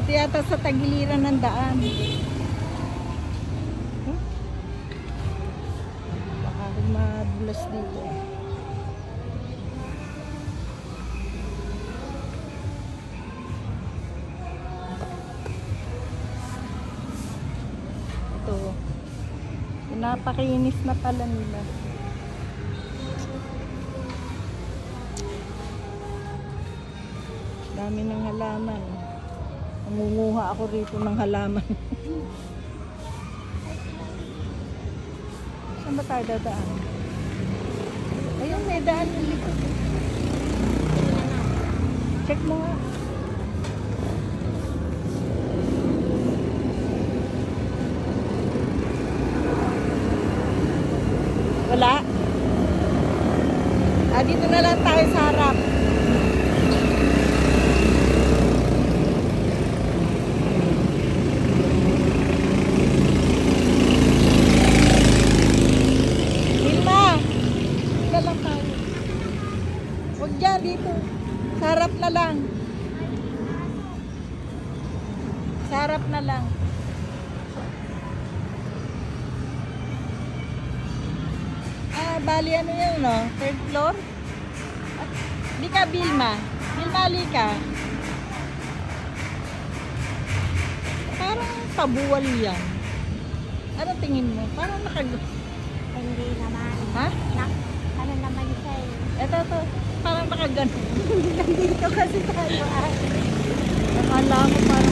Dito yata sa tagiliran ng daan. Baka madulas dito. Ito. Pinapakinis na pala nila. Dami ng halaman. Nangunguha ako rito ng halaman. Saan ba tayo dadaan? Ayun, may daan yung likod. Check mo nga. Wala? Dito na lang tayo sa harap. Dito. Sa harap na lang. Sa harap na lang. Bali ano yun, no? Third floor? Di ka, Bilma. Bilma, ka. Parang pabuwal yan. Ano tingin mo? Parang Hindi naman. Ha? Ano naman siya eh. Ito. Parang nakagano. Nandito kasi tayo. Akala ko parang